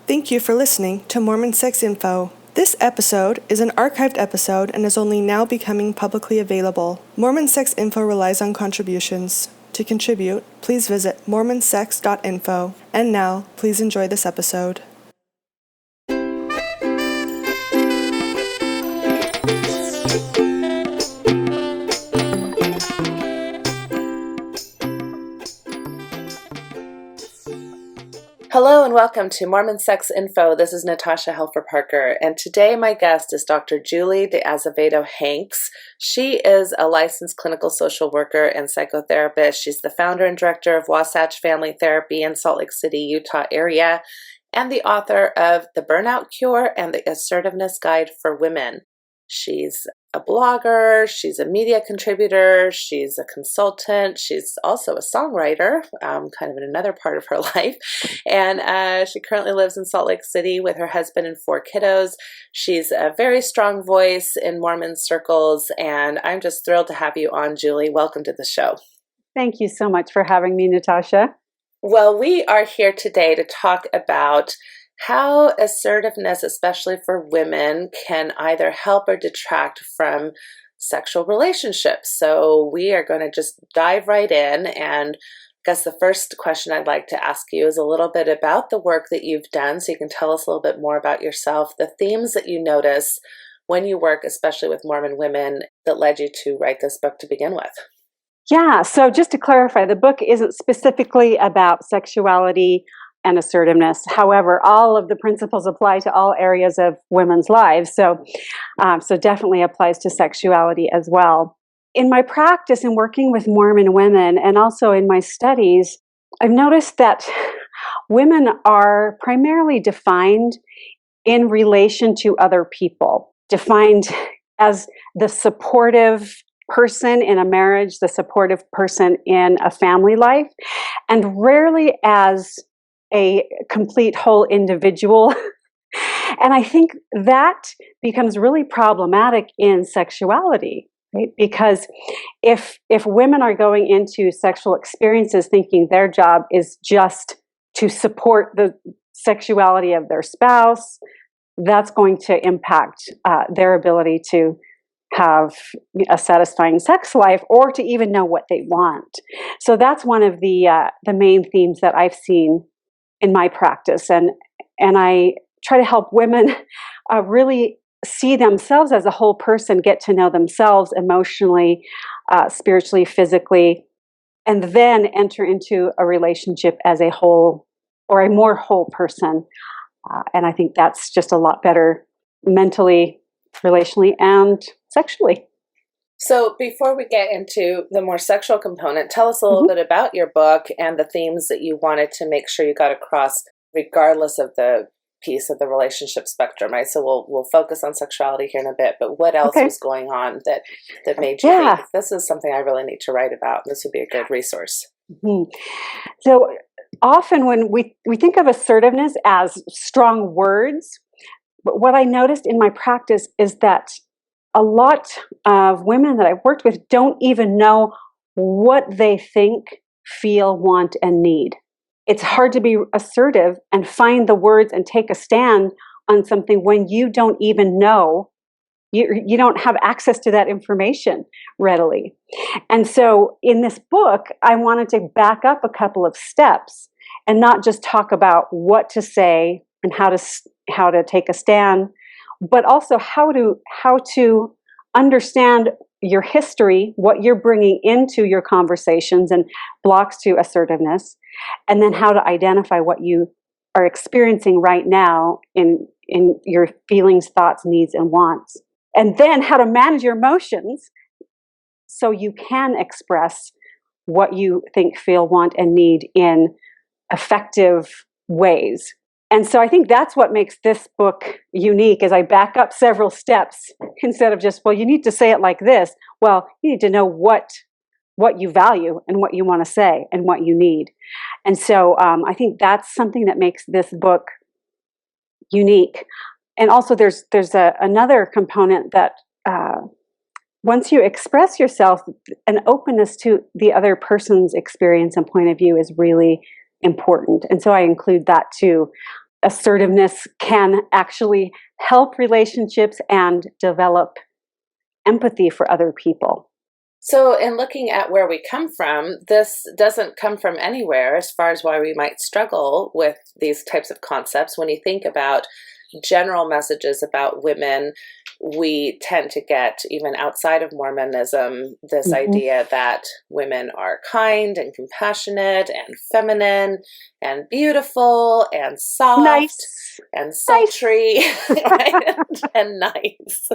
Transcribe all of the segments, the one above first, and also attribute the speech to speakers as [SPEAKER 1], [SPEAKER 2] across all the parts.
[SPEAKER 1] Thank you for listening to Mormon Sex Info. This episode is an archived episode and is only now becoming publicly available. Mormon Sex Info relies on contributions. To contribute, please visit mormonsex.info. And now, please enjoy this episode.
[SPEAKER 2] Hello and welcome to Mormon Sex Info. This is Natasha Helfer Parker, and today my guest is Dr. Julie De Azevedo Hanks. She is a licensed clinical social worker and psychotherapist. She's the founder and director of Wasatch Family Therapy in Salt Lake City, Utah area, and the author of The Burnout Cure and the Assertiveness Guide for Women. She's a blogger, she's a media contributor, she's a consultant, she's also a songwriter, kind of in another part of her life, and she currently lives in Salt Lake City with her husband and 4 kiddos. She's a very strong voice in Mormon circles, and I'm just thrilled to have you on, Julie. Welcome to the show.
[SPEAKER 3] Thank you so much for having me, Natasha.
[SPEAKER 2] Well, we are here today to talk about how assertiveness, especially for women, can either help or detract from sexual relationships. So we are going to just dive right in. And I guess the first question I'd like to ask you is a little bit about the work that you've done, so you can tell us a little bit more about yourself, the themes that you notice when you work, especially with Mormon women, that led you to write this book to begin with.
[SPEAKER 3] Yeah, so just to clarify, the book isn't specifically about sexuality and assertiveness. However, all of the principles apply to all areas of women's lives. So definitely applies to sexuality as well. In my practice in working with Mormon women and also in my studies, I've noticed that women are primarily defined in relation to other people, defined as the supportive person in a marriage, the supportive person in a family life, and rarely as a complete whole individual. And I think that becomes really problematic in sexuality, right? Because if women are going into sexual experiences thinking their job is just to support the sexuality of their spouse, that's going to impact their ability to have a satisfying sex life or to even know what they want. So that's one of the main themes that I've seen in my practice, and I try to help women really see themselves as a whole person, get to know themselves emotionally, spiritually, physically, and then enter into a relationship as a whole or a more whole person. And I think that's just a lot better mentally, relationally, and sexually.
[SPEAKER 2] So before we get into the more sexual component, tell us a little bit about your book and the themes that you wanted to make sure you got across, regardless of the piece of the relationship spectrum, right? So we'll focus on sexuality here in a bit, but what else was going on that made you think, this is something I really need to write about? This would be a good resource. Mm-hmm.
[SPEAKER 3] So often when we think of assertiveness as strong words, but what I noticed in my practice is that a lot of women that I've worked with don't even know what they think, feel, want, and need. It's hard to be assertive and find the words and take a stand on something when you don't even know, you don't have access to that information readily. And so in this book, I wanted to back up a couple of steps and not just talk about what to say and how to take a stand, but also how to understand your history, what you're bringing into your conversations and blocks to assertiveness, and then how to identify what you are experiencing right now in your feelings, thoughts, needs, and wants. And then how to manage your emotions so you can express what you think, feel, want, and need in effective ways. And so I think that's what makes this book unique, is I back up several steps instead of just, well, you need to say it like this. Well, you need to know what you value and what you want to say and what you need. And so I think that's something that makes this book unique. And also there's another component that once you express yourself, an openness to the other person's experience and point of view is really important. And so I include that too. assertiveness can actually help relationships and develop empathy for other people.
[SPEAKER 2] So in looking at where we come from, this doesn't come from anywhere as far as why we might struggle with these types of concepts. When you think about general messages about women, we tend to get, even outside of Mormonism, this idea that women are kind and compassionate and feminine and beautiful and soft and sultry, right? And nice.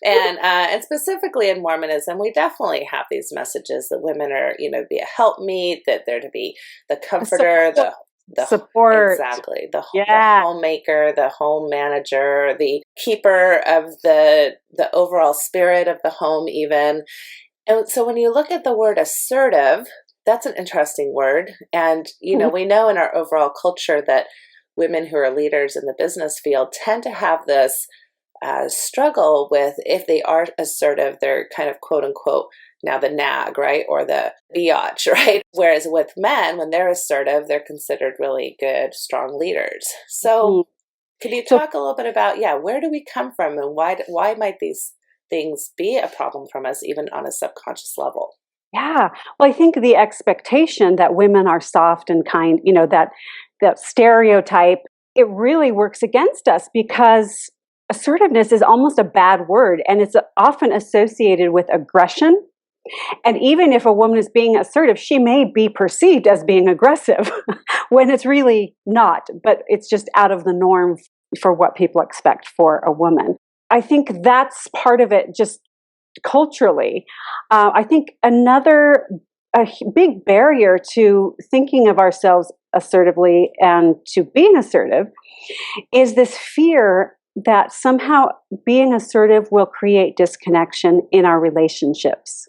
[SPEAKER 2] And specifically in Mormonism, we definitely have these messages that women are, to be a helpmeet, that they're to be the comforter, the
[SPEAKER 3] support,
[SPEAKER 2] exactly, the homemaker, the home manager, the keeper of the overall spirit of the home even. And so when you look at the word assertive, that's an interesting word. And, we know in our overall culture that women who are leaders in the business field tend to have this struggle with, if they are assertive, they're kind of quote unquote now the nag, right? Or the biatch, right? Whereas with men, when they're assertive, they're considered really good, strong leaders. So can you talk a little bit about, where do we come from, and why might these things be a problem from us, even on a subconscious level?
[SPEAKER 3] Yeah. Well, I think the expectation that women are soft and kind, that stereotype, it really works against us, because assertiveness is almost a bad word, and it's often associated with aggression. And even if a woman is being assertive, she may be perceived as being aggressive when it's really not, but it's just out of the norm for what people expect for a woman. I think that's part of it, just culturally. I think a big barrier to thinking of ourselves assertively and to being assertive is this fear that somehow being assertive will create disconnection in our relationships.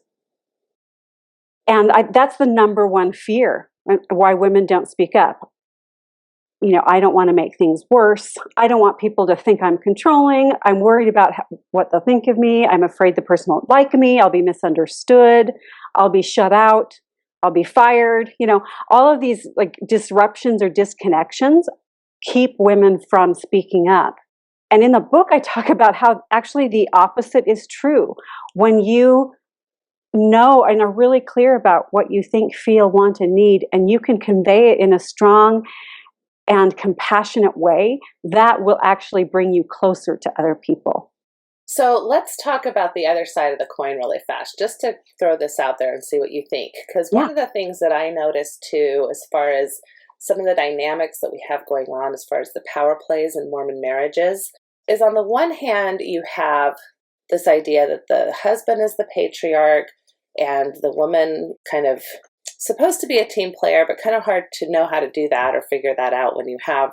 [SPEAKER 3] And that's the number one fear why women don't speak up. I don't want to make things worse. I don't want people to think I'm controlling. I'm worried about what they'll think of me. I'm afraid the person won't like me. I'll be misunderstood. I'll be shut out. I'll be fired. All of these disruptions or disconnections keep women from speaking up. And in the book, I talk about how actually the opposite is true. When you know and are really clear about what you think, feel, want, and need, and you can convey it in a strong and compassionate way, that will actually bring you closer to other people.
[SPEAKER 2] So let's talk about the other side of the coin really fast, just to throw this out there and see what you think. Because one of the things that I noticed too, as far as some of the dynamics that we have going on as far as the power plays in Mormon marriages, is on the one hand, you have this idea that the husband is the patriarch and the woman kind of supposed to be a team player, but kind of hard to know how to do that or figure that out when you have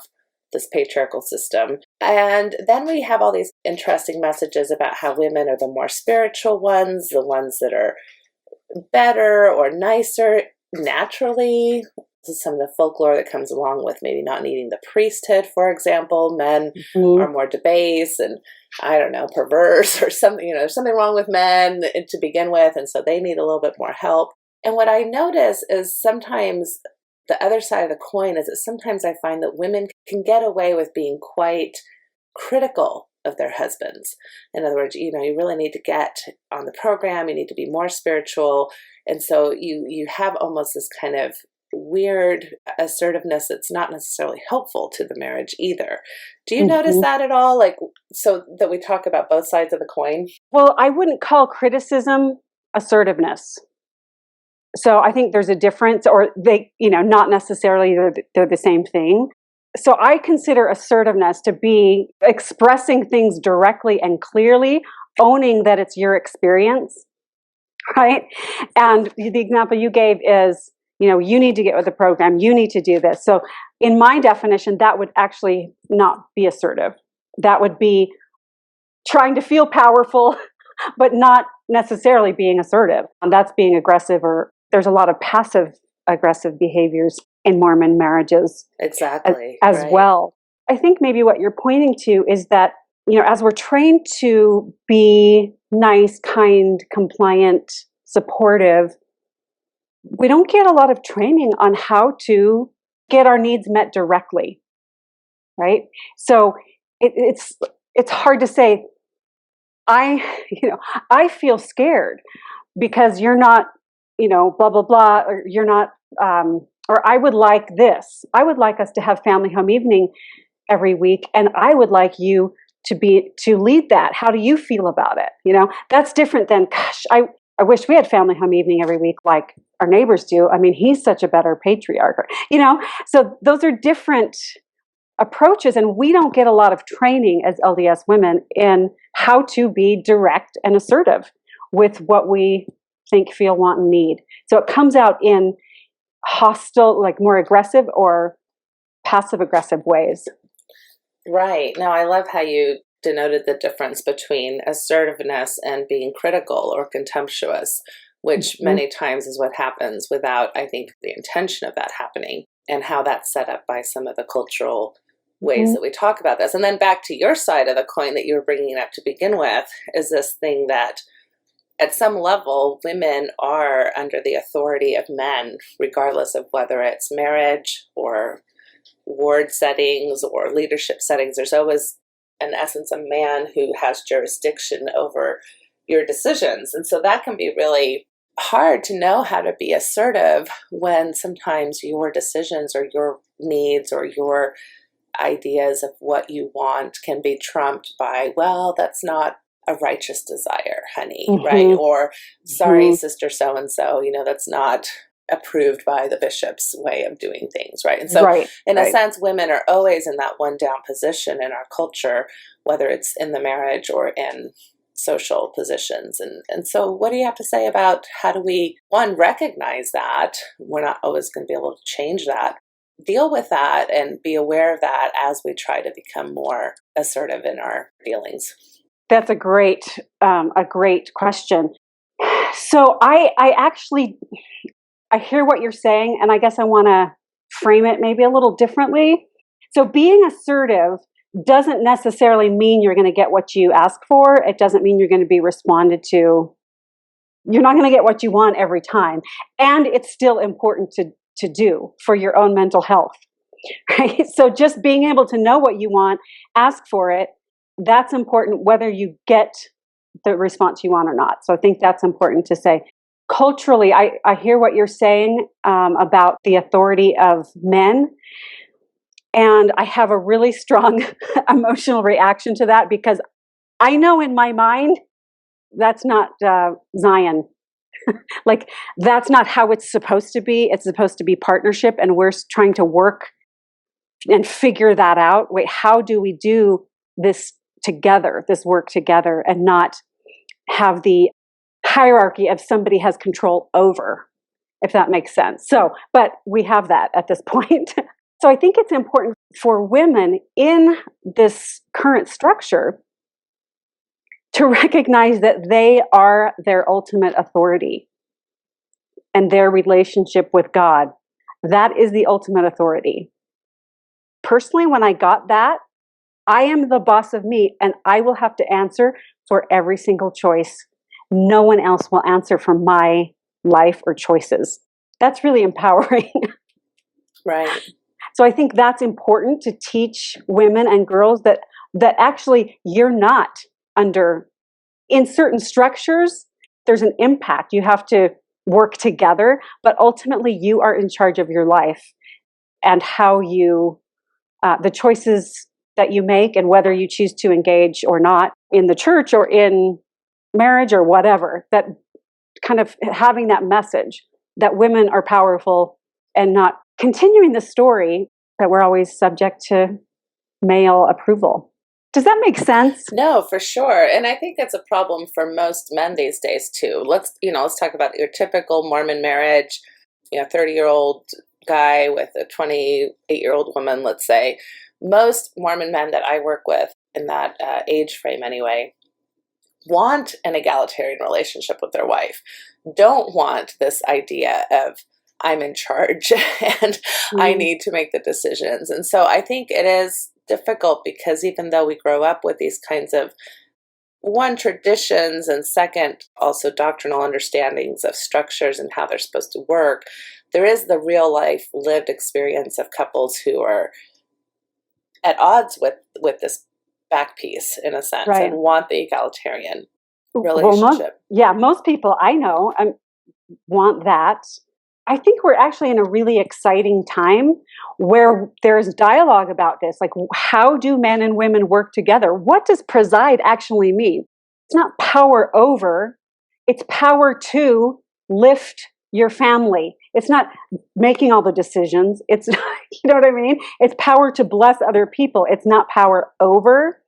[SPEAKER 2] this patriarchal system. And then we have all these interesting messages about how women are the more spiritual ones, the ones that are better or nicer naturally. This is some of the folklore that comes along with maybe not needing the priesthood, for example. Men are more debased and, I don't know, perverse or something. There's something wrong with men to begin with, and so they need a little bit more help. And what I notice is sometimes the other side of the coin is that sometimes I find that women can get away with being quite critical of their husbands. In other words, you really need to get on the program, you need to be more spiritual. And so you have almost this kind of weird assertiveness that's not necessarily helpful to the marriage either. Do you notice that at all? So that we talk about both sides of the coin?
[SPEAKER 3] Well, I wouldn't call criticism assertiveness. So I think there's a difference, or they, not necessarily they're the same thing. So I consider assertiveness to be expressing things directly and clearly, owning that it's your experience, right? And the example you gave is, you need to get with the program, you need to do this. So in my definition, that would actually not be assertive. That would be trying to feel powerful, but not necessarily being assertive. And that's being aggressive, or there's a lot of passive aggressive behaviors in Mormon marriages.
[SPEAKER 2] Exactly.
[SPEAKER 3] As
[SPEAKER 2] right.
[SPEAKER 3] well. I think maybe what you're pointing to is that, as we're trained to be nice, kind, compliant, supportive, we don't get a lot of training on how to get our needs met directly. right? So it's hard to say, I feel scared because you're not, blah, blah, blah, or you're not, or I would like this. I would like us to have family home evening every week, and I would like you to lead that. How do you feel about it? That's different than, gosh, I wish we had family home evening every week like our neighbors do. I mean, he's such a better patriarch, So those are different approaches, and we don't get a lot of training as LDS women in how to be direct and assertive with what we think, feel, want, and need. So it comes out in hostile, like more aggressive or passive aggressive ways.
[SPEAKER 2] Right. Now, I love how you denoted the difference between assertiveness and being critical or contemptuous, which many times is what happens without, I think, the intention of that happening, and how that's set up by some of the cultural ways that we talk about this. And then back to your side of the coin that you were bringing up to begin with, is this thing that at some level, women are under the authority of men, regardless of whether it's marriage or ward settings or leadership settings. There's always, in essence, a man who has jurisdiction over your decisions. And so that can be really hard to know how to be assertive when sometimes your decisions or your needs or your ideas of what you want can be trumped by, well, that's not a righteous desire, honey, right? Or, sorry, sister so-and-so, that's not approved by the bishop's way of doing things, right? And so, in a sense, women are always in that one down position in our culture, whether it's in the marriage or in social positions. And so what do you have to say about how do we, one, recognize that we're not always going to be able to change that, deal with that, and be aware of that as we try to become more assertive in our dealings?
[SPEAKER 3] That's a great question. So I hear what you're saying, and I guess I want to frame it maybe a little differently. So being assertive doesn't necessarily mean you're going to get what you ask for. It doesn't mean you're going to be responded to. You're not going to get what you want every time. And it's still important to do for your own mental health, right? So just being able to know what you want, ask for it, that's important whether you get the response you want or not. So I think that's important to say. Culturally, I hear what you're saying about the authority of men. And I have a really strong emotional reaction to that, because I know in my mind, that's not Zion. Like, that's not how it's supposed to be. It's supposed to be partnership, and we're trying to work and figure that out. Wait, how do we do this together, this work together, and not have the hierarchy of somebody has control over, if that makes sense. So, but we have that at this point. So I think it's important for women in this current structure to recognize that they are their ultimate authority, and their relationship with God, that is the ultimate authority. Personally, when I got that, I am the boss of me, and I will have to answer for every single choice. No one else will answer for my life or choices. That's really empowering.
[SPEAKER 2] Right.
[SPEAKER 3] So I think that's important to teach women and girls that actually you're not under, in certain structures, there's an impact. You have to work together, but ultimately you are in charge of your life and how you, the choices that you make, and whether you choose to engage or not in the church or in marriage or whatever, that kind of having that message that women are powerful, and not continuing the story that we're always subject to male approval. Does that make sense?
[SPEAKER 2] No, for sure. And I think it's a problem for most men these days too. Let's talk about your typical Mormon marriage, 30-year-old guy with a 28-year-old woman, let's say. Most Mormon men that I work with in that age frame anyway, want an egalitarian relationship with their wife, don't want this idea of I'm in charge and I need to make the decisions. And so I think it is difficult, because even though we grow up with these kinds of, one, traditions, and second, also doctrinal understandings of structures and how they're supposed to work, there is the real life lived experience of couples who are at odds with this back piece in a sense,
[SPEAKER 3] Right.
[SPEAKER 2] and want the egalitarian
[SPEAKER 3] Well,
[SPEAKER 2] relationship.
[SPEAKER 3] most people I know want that. I think we're actually in a really exciting time where there's dialogue about this. Like, how do men and women work together? What does preside actually mean? It's not power over, it's power to lift your family. It's not making all the decisions. It's, you know what I mean? It's power to bless other people. It's not power over.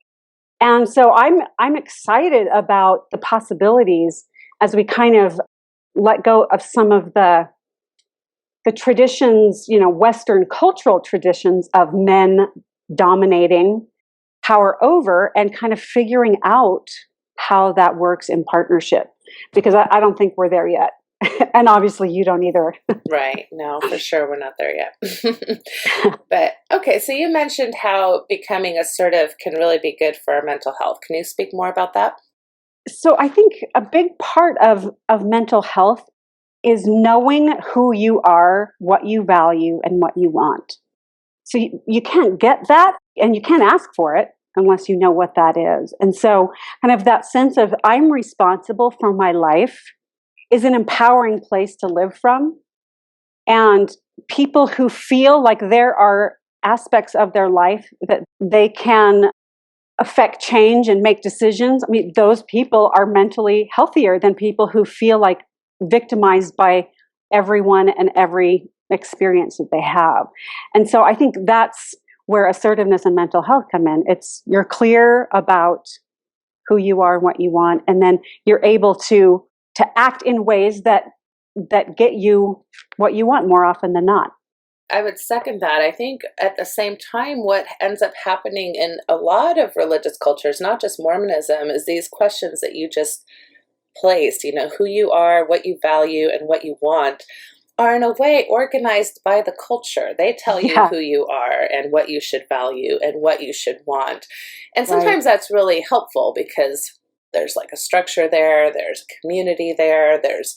[SPEAKER 3] And so I'm excited about the possibilities as we kind of let go of some of the traditions, Western cultural traditions of men dominating, power over, and kind of figuring out how that works in partnership. Because I don't think we're there yet. And obviously you don't either.
[SPEAKER 2] Right. No, for sure we're not there yet. But okay, so you mentioned how becoming assertive can really be good for our mental health. Can you speak more about that?
[SPEAKER 3] So I think a big part of mental health is knowing who you are, what you value, and what you want. So you can't get that, and you can't ask for it unless you know what that is. And so kind of that sense of I'm responsible for my life is an empowering place to live from. And people who feel like there are aspects of their life that they can affect change and make decisions, I mean, those people are mentally healthier than people who feel like victimized by everyone and every experience that they have. And so I think that's where assertiveness and mental health come in. It's you're clear about who you are and what you want, and then you're able to act in ways that get you what you want more often than not.
[SPEAKER 2] I would second that. I think at the same time, what ends up happening in a lot of religious cultures, not just Mormonism, is these questions that you just placed, who you are, what you value, and what you want, are in a way organized by the culture. They tell you who you are and what you should value and what you should want. And sometimes that's really helpful because there's like a structure there, there's a community there, there's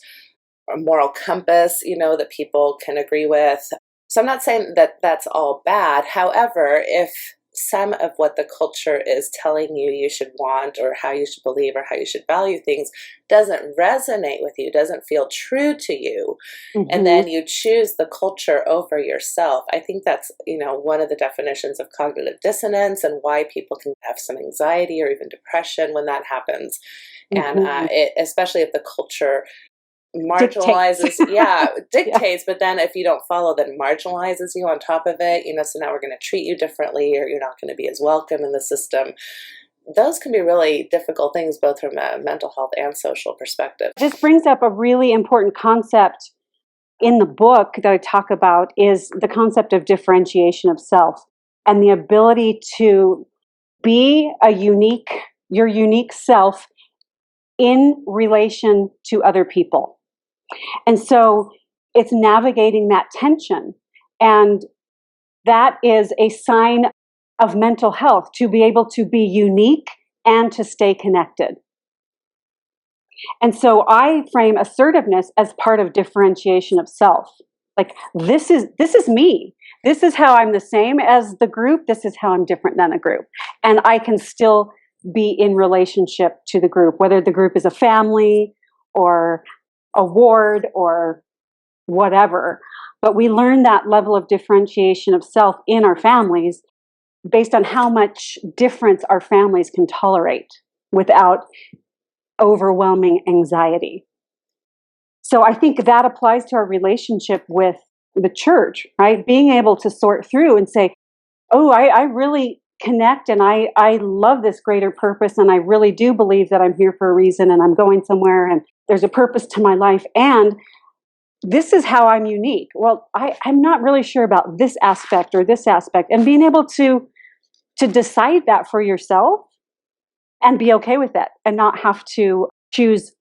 [SPEAKER 2] a moral compass, that people can agree with. So I'm not saying that that's all bad. However, if some of what the culture is telling you should want, or how you should believe, or how you should value things doesn't resonate with you, doesn't feel true to you, and then you choose the culture over yourself, I think that's, one of the definitions of cognitive dissonance and why people can have some anxiety or even depression when that happens. And especially if the culture marginalizes, dictates, but then if you don't follow, then marginalizes you on top of it, so now we're going to treat you differently, or you're not going to be as welcome in the system. Those can be really difficult things, both from a mental health and social perspective.
[SPEAKER 3] This brings up a really important concept in the book that I talk about, is the concept of differentiation of self and the ability to be your unique self in relation to other people. And so it's navigating that tension. And that is a sign of mental health, to be able to be unique and to stay connected. And so I frame assertiveness as part of differentiation of self. Like, this is me. This is how I'm the same as the group. This is how I'm different than the group. And I can still be in relationship to the group, whether the group is a family or a ward or whatever. But we learn that level of differentiation of self in our families based on how much difference our families can tolerate without overwhelming anxiety. So I think that applies to our relationship with the church, right? Being able to sort through and say, oh, I really connect, and I love this greater purpose, and I really do believe that I'm here for a reason, and I'm going somewhere, and there's a purpose to my life, and this is how I'm unique. Well, I'm not really sure about this aspect or this aspect, and being able to decide that for yourself and be okay with it, and not have to choose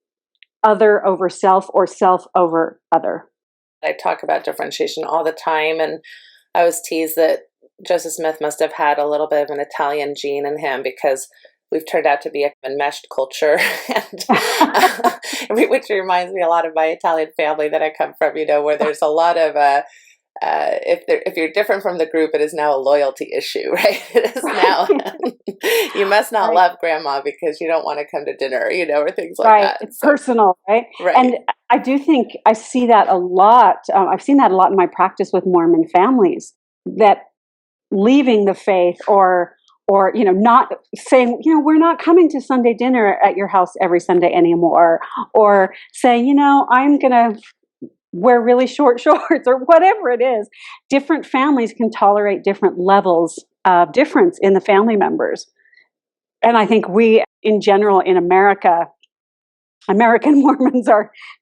[SPEAKER 3] other over self or self over other.
[SPEAKER 2] I talk about differentiation all the time, and I was teased that Joseph Smith must have had a little bit of an Italian gene in him, because we've turned out to be a enmeshed culture, and which reminds me a lot of my Italian family that I come from, where there's a lot of if you're different from the group, it is now a loyalty issue, right? It is now you must not love grandma because you don't want to come to dinner, or things like that.
[SPEAKER 3] It's personal, right?
[SPEAKER 2] Right.
[SPEAKER 3] And I do think I see that a lot. I've seen that a lot in my practice with Mormon families, that leaving the faith or not saying, we're not coming to Sunday dinner at your house every Sunday anymore, or saying, I'm going to wear really short shorts, or whatever it is. Different families can tolerate different levels of difference in the family members. And I think we, in general, in American Mormons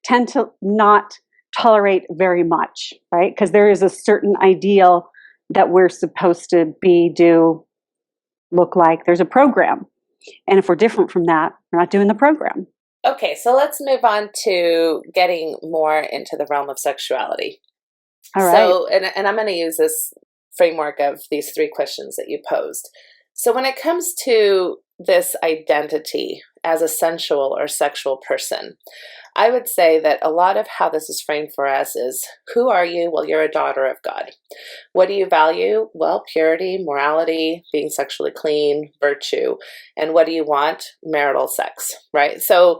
[SPEAKER 3] tend to not tolerate very much, right? Because there is a certain ideal that we're supposed to look like. There's a program. And if we're different from that, we're not doing the program.
[SPEAKER 2] Okay, so let's move on to getting more into the realm of sexuality.
[SPEAKER 3] All right.
[SPEAKER 2] So, and I'm going to use this framework of these 3 questions that you posed. So when it comes to this identity as a sensual or sexual person, I would say that a lot of how this is framed for us is, who are you? Well, you're a daughter of God. What do you value? Well, purity, morality, being sexually clean, virtue. And what do you want? Marital sex, right? So,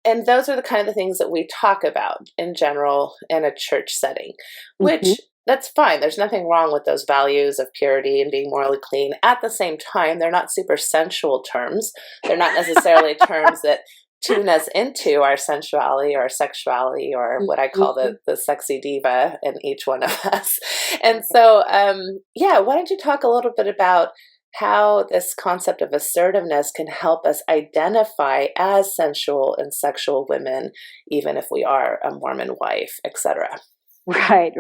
[SPEAKER 2] and those are the kind of the things that we talk about in general in a church setting, which that's fine. There's nothing wrong with those values of purity and being morally clean. At the same time, they're not super sensual terms. They're not necessarily terms that tune us into our sensuality or our sexuality, or what I call the sexy diva in each one of us. And so, why don't you talk a little bit about how this concept of assertiveness can help us identify as sensual and sexual women, even if we are a Mormon wife, etc.
[SPEAKER 3] Right.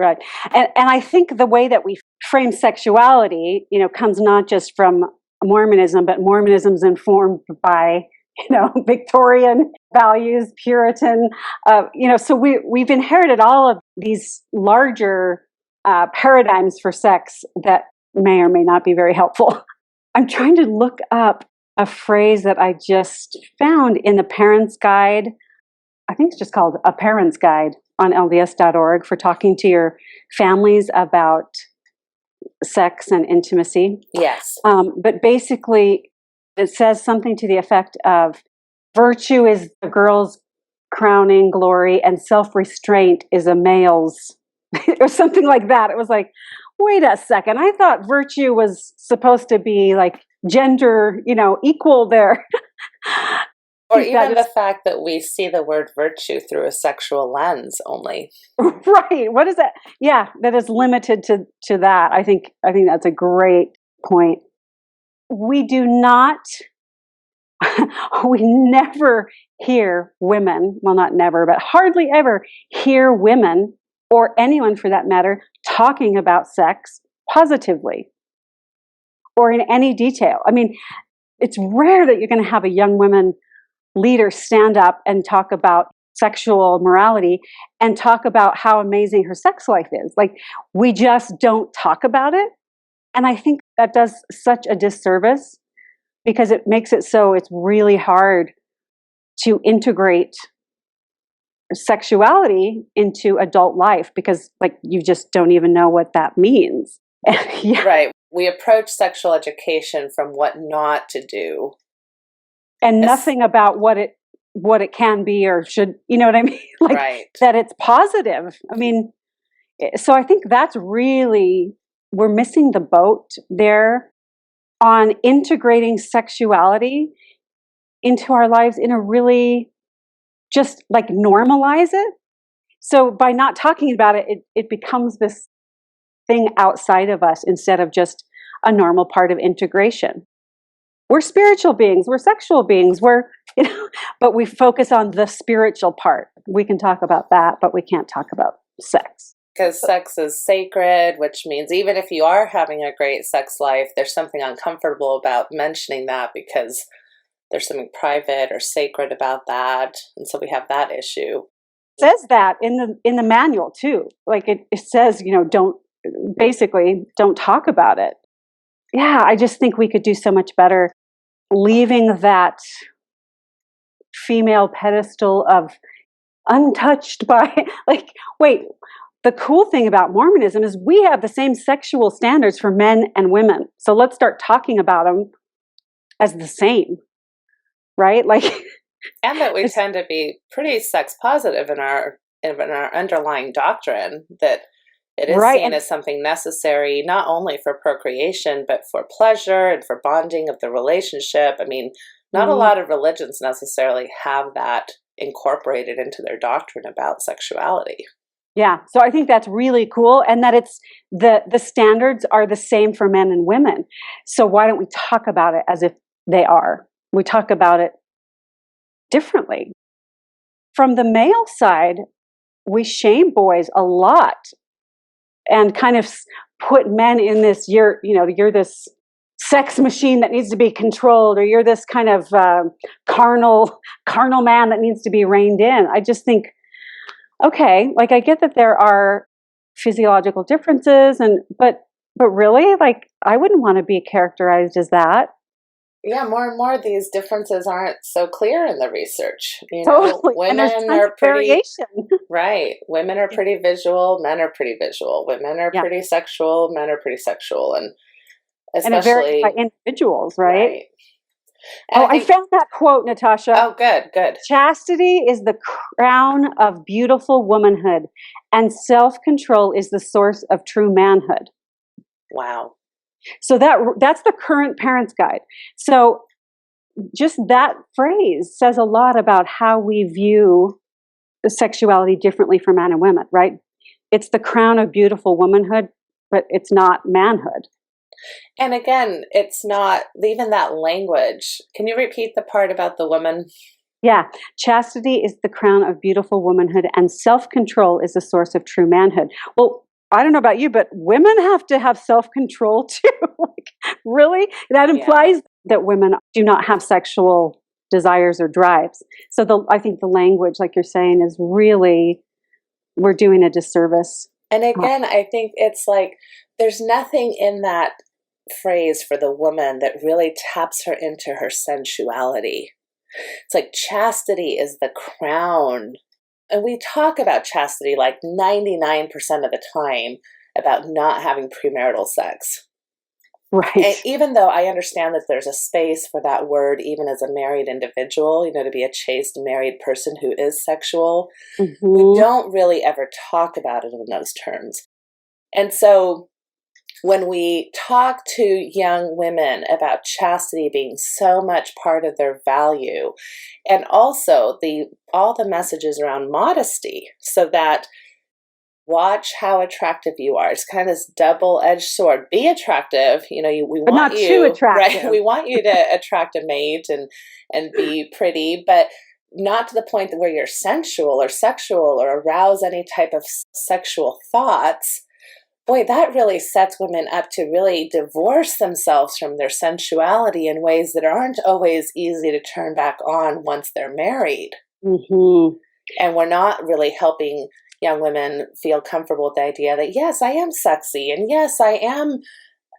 [SPEAKER 3] And I think the way that we frame sexuality, comes not just from Mormonism, but Mormonism's informed by, Victorian values, Puritan, so we've inherited all of these larger paradigms for sex that may or may not be very helpful. I'm trying to look up a phrase that I just found in the Parents' Guide. I think it's just called A Parent's Guide on LDS.org for talking to your families about sex and intimacy.
[SPEAKER 2] Yes.
[SPEAKER 3] But basically, it says something to the effect of, virtue is a girl's crowning glory and self-restraint is a male's, or something like that. It was like, wait a second. I thought virtue was supposed to be like gender, equal there.
[SPEAKER 2] Or even the fact that we see the word virtue through a sexual lens only.
[SPEAKER 3] Right. What is that? Yeah, that is limited to that. I think that's a great point. We never hear women, well, not never, but hardly ever hear women, or anyone for that matter, talking about sex positively or in any detail. I mean, it's rare that you're going to have a young woman leader stand up and talk about sexual morality and talk about how amazing her sex life is. Like, we just don't talk about it. And I think that does such a disservice, because it makes it so it's really hard to integrate sexuality into adult life, because you just don't even know what that means.
[SPEAKER 2] Yeah. Right. We approach sexual education from what not to do.
[SPEAKER 3] And nothing about what it can be or should, you know what I mean?
[SPEAKER 2] Right.
[SPEAKER 3] That it's positive. I mean, so I think that's really, we're missing the boat there on integrating sexuality into our lives in a really just normalize it. So by not talking about it, it becomes this thing outside of us instead of just a normal part of integration. We're spiritual beings, we're sexual beings, but we focus on the spiritual part. We can talk about that, but we can't talk about sex.
[SPEAKER 2] Because sex is sacred, which means even if you are having a great sex life, there's something uncomfortable about mentioning that because there's something private or sacred about that. And so we have that issue.
[SPEAKER 3] It says that in the manual too. It says, don't talk about it. Yeah, I just think we could do so much better leaving that female pedestal of untouched by, wait, the cool thing about Mormonism is we have the same sexual standards for men and women. So let's start talking about them as the same, right? Like,
[SPEAKER 2] and that we tend to be pretty sex positive in our underlying doctrine, that it is
[SPEAKER 3] right.
[SPEAKER 2] seen as something necessary, not only for procreation, but for pleasure and for bonding of the relationship. I mean, not a lot of religions necessarily have that incorporated into their doctrine about sexuality.
[SPEAKER 3] Yeah, so I think that's really cool, and that it's the standards are the same for men and women. So why don't we talk about it as if they are? We talk about it differently. From the male side, we shame boys a lot and kind of put men in this, you're this sex machine that needs to be controlled, or you're this kind of carnal man that needs to be reined in. I just think, okay, like I get that there are physiological differences, but really, like, I wouldn't want to be characterized as that.
[SPEAKER 2] Yeah, more and more these differences aren't so clear in the research.
[SPEAKER 3] Totally.
[SPEAKER 2] Women
[SPEAKER 3] and
[SPEAKER 2] are pretty
[SPEAKER 3] variation.
[SPEAKER 2] right. Women are pretty visual. Men are pretty visual. Women are pretty sexual. Men are pretty sexual, and especially
[SPEAKER 3] it varies by individuals, right?
[SPEAKER 2] And
[SPEAKER 3] I found that quote, Natasha.
[SPEAKER 2] Oh, good.
[SPEAKER 3] Chastity is the crown of beautiful womanhood, and self-control is the source of true manhood.
[SPEAKER 2] Wow.
[SPEAKER 3] So that's the current parent's guide. So just that phrase says a lot about how we view the sexuality differently for men and women, right? It's the crown of beautiful womanhood, but it's not manhood.
[SPEAKER 2] And again, it's not even that language. Can you repeat the part about the woman?
[SPEAKER 3] Yeah. Chastity is the crown of beautiful womanhood, and self-control is the source of true manhood. Well, I don't know about you, but women have to have self-control too. Like, really? That implies that women do not have sexual desires or drives. So I think the language, like you're saying, is really, we're doing a disservice.
[SPEAKER 2] And again, I think it's like there's nothing in that phrase for the woman that really taps her into her sensuality. It's like chastity is the crown. And we talk about chastity like 99% of the time about not having premarital sex.
[SPEAKER 3] Right.
[SPEAKER 2] And even though I understand that there's a space for that word, even as a married individual, to be a chaste married person who is sexual, we don't really ever talk about it in those terms. And so when we talk to young women about chastity being so much part of their value, and also all the messages around modesty, so that watch how attractive you are. It's kind of this double-edged sword. Be attractive. We want
[SPEAKER 3] not
[SPEAKER 2] you
[SPEAKER 3] too attractive.
[SPEAKER 2] Right? We want you to attract a mate and be pretty, but not to the point where you're sensual or sexual or arouse any type of sexual thoughts. Boy, that really sets women up to really divorce themselves from their sensuality in ways that aren't always easy to turn back on once they're married. And we're not really helping young women feel comfortable with the idea that, yes, I am sexy, and yes, I am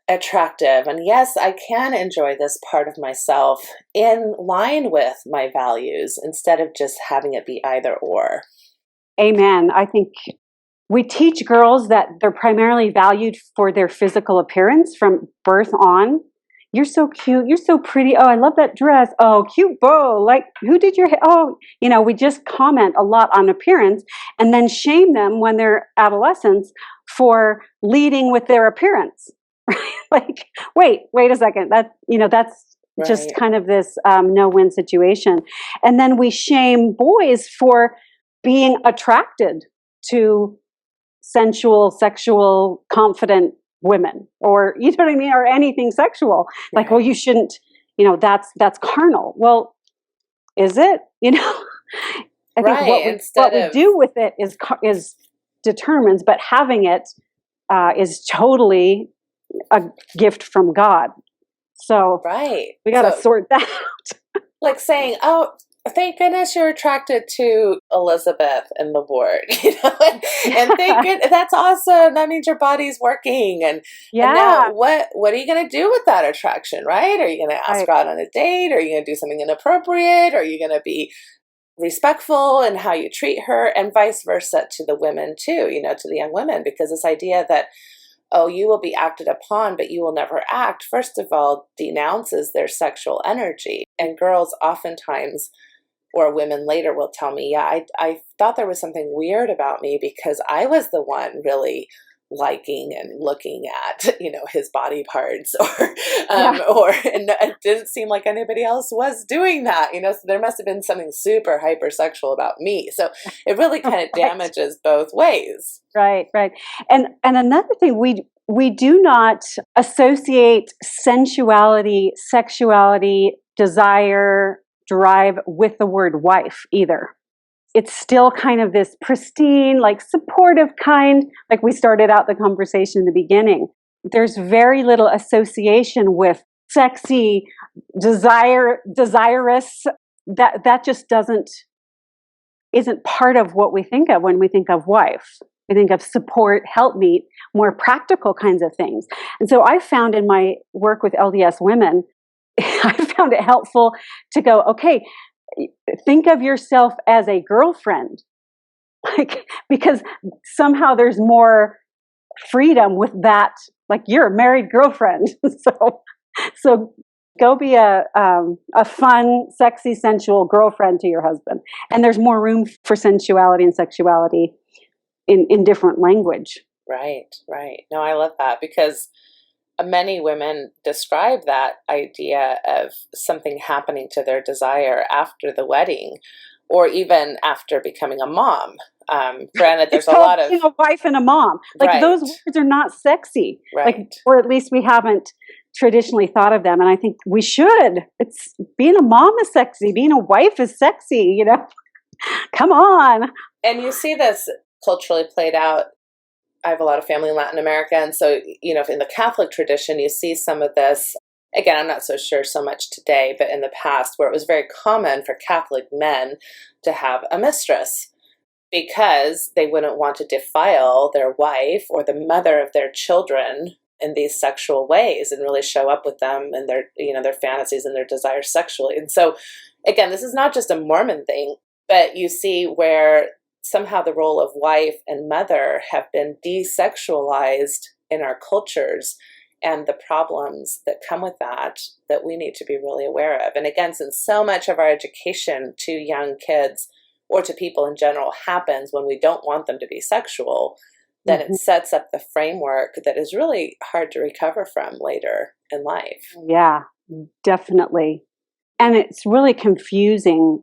[SPEAKER 2] attractive, and yes, I can enjoy this part of myself in line with my values, instead of just having it be either or.
[SPEAKER 3] Amen. I think we teach girls that they're primarily valued for their physical appearance from birth on. You're so cute. You're so pretty. Oh, I love that dress. Oh, cute bow. Like, who did your hair? Oh, we just comment a lot on appearance and then shame them when they're adolescents for leading with their appearance. Like, wait a second. That's just kind of this no-win situation. And then we shame boys for being attracted to sensual, sexual, confident women, or you know what I mean, or anything sexual. Like, well, you shouldn't, that's carnal. Well, is it? I think what we do with it is determines, but having it is totally a gift from God. So we got to sort that out.
[SPEAKER 2] Like saying, oh, thank goodness you're attracted to Elizabeth and the ward, and thank goodness, that's awesome. That means your body's working. And now what are you going to do with that attraction, right? Are you going to ask her out on a date? Are you going to do something inappropriate? Are you going to be respectful in how you treat her, and vice versa to the women too, to the young women, because this idea that, oh, you will be acted upon, but you will never act, first of all, denounces their sexual energy. And girls oftentimes, or women later, will tell me, yeah, I thought there was something weird about me because I was the one really liking and looking at, his body parts, and it didn't seem like anybody else was doing that, so there must have been something super hypersexual about me. So it really kind of damages both ways.
[SPEAKER 3] Right. And another thing, we do not associate sensuality, sexuality, desire, drive with the word wife either. It's still kind of this pristine, like supportive kind, like we started out the conversation in the beginning. There's very little association with sexy, desirous. That just isn't part of what we think of when we think of wife. We think of support, helpmeet, more practical kinds of things. And so I found in my work with LDS women, I found it helpful to go, okay, think of yourself as a girlfriend, because somehow there's more freedom with that. Like, you're a married girlfriend, so go be a fun, sexy, sensual girlfriend to your husband. And there's more room for sensuality and sexuality in different language.
[SPEAKER 2] Right. No, I love that, because many women describe that idea of something happening to their desire after the wedding, or even after becoming a mom. Granted, there's a lot of
[SPEAKER 3] being a wife and a mom. Like,
[SPEAKER 2] right.
[SPEAKER 3] Those words are not sexy.
[SPEAKER 2] Right.
[SPEAKER 3] Or at least we haven't traditionally thought of them. And I think we should. It's being a mom is sexy. Being a wife is sexy. Come on.
[SPEAKER 2] And you see this culturally played out. I have a lot of family in Latin America, and so, in the Catholic tradition, you see some of this. Again, I'm not so sure so much today, but in the past, where it was very common for Catholic men to have a mistress, because they wouldn't want to defile their wife or the mother of their children in these sexual ways and really show up with them and their fantasies and their desires sexually. And so, again, this is not just a Mormon thing, but you see where somehow the role of wife and mother have been desexualized in our cultures, and the problems that come with that we need to be really aware of. And again, since so much of our education to young kids or to people in general happens when we don't want them to be sexual, then it sets up the framework that is really hard to recover from later in life.
[SPEAKER 3] Yeah, definitely. And it's really confusing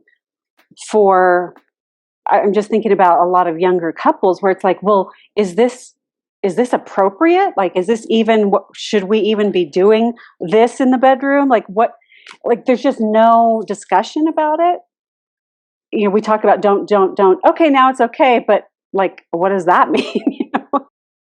[SPEAKER 3] I'm just thinking about a lot of younger couples where it's like, well, is this appropriate? Like, is this even, should we even be doing this in the bedroom? Like, there's just no discussion about it. We talked about don't. Okay, now it's okay. But what does that mean?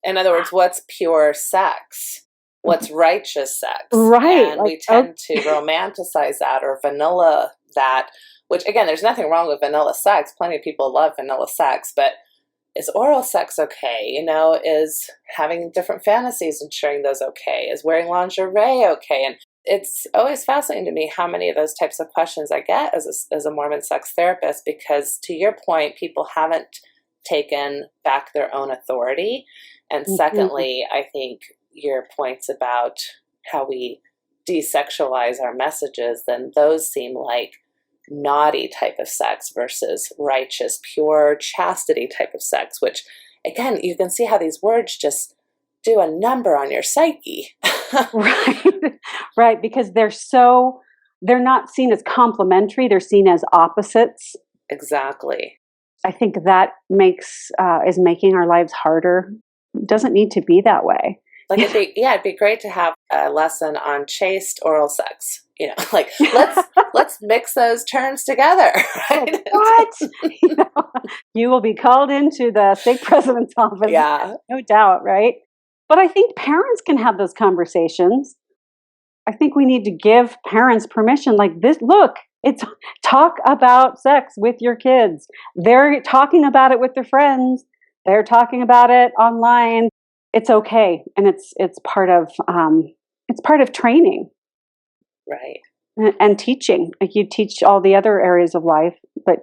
[SPEAKER 2] In other words, what's pure sex? What's righteous sex?
[SPEAKER 3] Right.
[SPEAKER 2] And we tend to romanticize that or vanilla that, which, again, there's nothing wrong with vanilla sex. Plenty of people love vanilla sex, but is oral sex okay? Is having different fantasies and sharing those okay? Is wearing lingerie okay? And it's always fascinating to me how many of those types of questions I get as a Mormon sex therapist, because to your point, people haven't taken back their own authority. And secondly, I think your points about how we desexualize our messages, then those seem like naughty type of sex versus righteous, pure chastity type of sex, which, again, you can see how these words just do a number on your psyche.
[SPEAKER 3] Right, because they're not seen as complementary, they're seen as opposites.
[SPEAKER 2] Exactly.
[SPEAKER 3] I think that is making our lives harder. It doesn't need to be that way.
[SPEAKER 2] It'd be great to have a lesson on chaste oral sex. Let's mix those terms together. Right?
[SPEAKER 3] What? You will be called into the stake president's office.
[SPEAKER 2] Yeah,
[SPEAKER 3] no doubt, right? But I think parents can have those conversations. I think we need to give parents permission. Like this, look, it's talk about sex with your kids. They're talking about it with their friends. They're talking about it online. It's okay, and it's part of training,
[SPEAKER 2] right?
[SPEAKER 3] And teaching. Like you teach all the other areas of life, but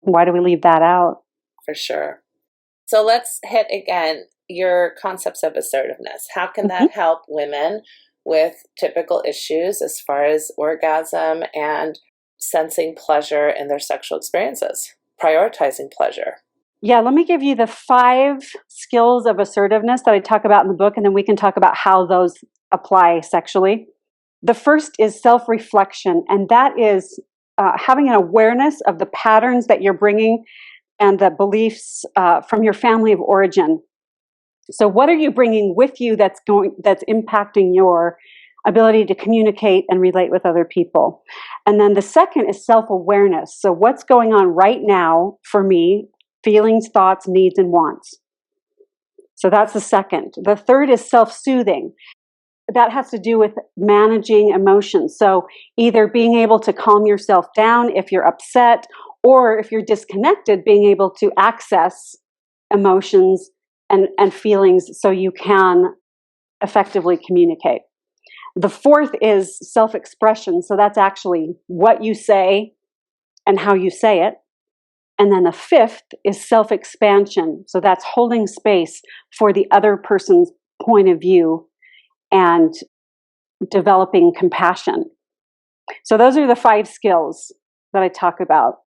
[SPEAKER 3] Why do we leave that out?
[SPEAKER 2] For sure. So let's hit again your concepts of assertiveness. How can that help women with typical issues as far as orgasm and sensing pleasure in their sexual experiences, prioritizing pleasure?
[SPEAKER 3] Yeah, let me give you the 5 skills of assertiveness that I talk about in the book, and then we can talk about how those apply sexually. The first is self-reflection, and that is having an awareness of the patterns that you're bringing and the beliefs from your family of origin. So what are you bringing with you that's impacting your ability to communicate and relate with other people? And then the second is self-awareness. So what's going on right now for me, feelings, thoughts, needs, and wants. So that's the second. The third is self-soothing. That has to do with managing emotions. So either being able to calm yourself down if you're upset, or if you're disconnected, being able to access emotions and feelings so you can effectively communicate. The fourth is self-expression. So that's actually what you say and how you say it. And then the fifth is self-expansion. So that's holding space for the other person's point of view and developing compassion. So those are the 5 skills that I talk about.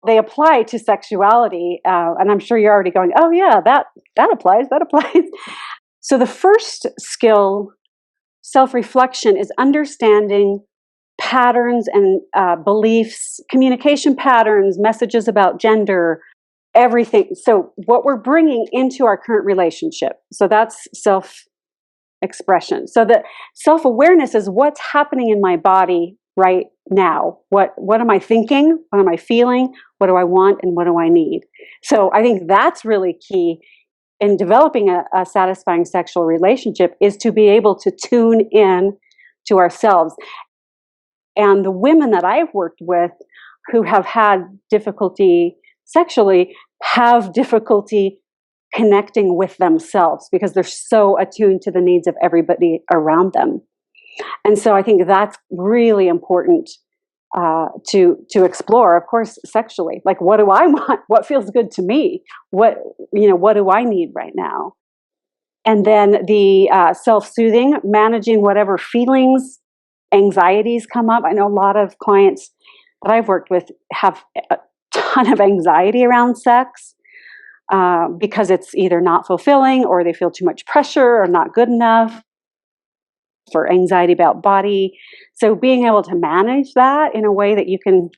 [SPEAKER 3] They apply to sexuality, and I'm sure you're already going, oh yeah, that applies, that applies. So the first skill, self-reflection, is understanding patterns and beliefs, communication patterns, messages about gender, everything. So what we're bringing into our current relationship. So that's self-expression. So the self-awareness is what's happening in my body right now. What am I thinking? What am I feeling? What do I want? And what do I need? So I think that's really key in developing a satisfying sexual relationship, is to be able to tune in to ourselves. And the women that I've worked with who have had difficulty sexually have difficulty connecting with themselves because they're so attuned to the needs of everybody around them. And so I think that's really important to explore, of course, sexually. Like, what do I want? What feels good to me? What do I need right now? And then the self-soothing, managing whatever feelings, anxieties come up. I know a lot of clients that I've worked with have a ton of anxiety around sex because it's either not fulfilling, or they feel too much pressure, or not good enough, for anxiety about body. So being able to manage that in a way that you can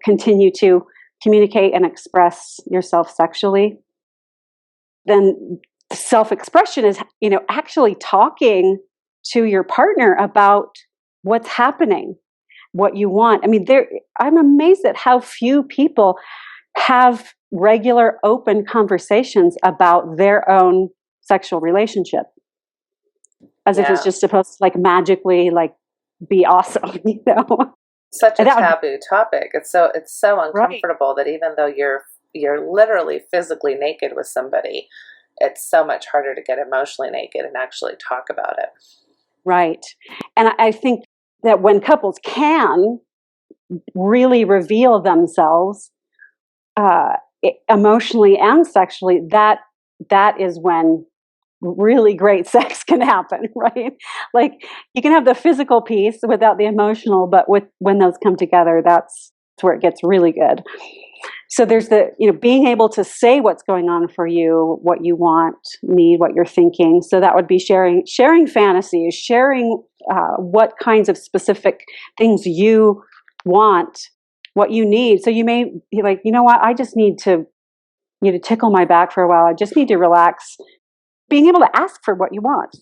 [SPEAKER 3] continue to communicate and express yourself sexually. Then self-expression is, actually talking to your partner about what's happening, what you want. I mean, I'm amazed at how few people have regular open conversations about their own sexual relationship. As if it's just supposed to magically be awesome,
[SPEAKER 2] Such a taboo topic. It's so uncomfortable that even though you're literally physically naked with somebody, it's so much harder to get emotionally naked and actually talk about it.
[SPEAKER 3] Right. And I think that when couples can really reveal themselves emotionally and sexually, that is when really great sex can happen, right? Like, you can have the physical piece without the emotional, but when those come together, that's where it gets really good. So there's the, being able to say what's going on for you, what you want, need, what you're thinking. So that would be sharing fantasies, sharing what kinds of specific things you want, what you need. So you may be like, you know what, I just need to tickle my back for a while. I just need to relax. Being able to ask for what you want.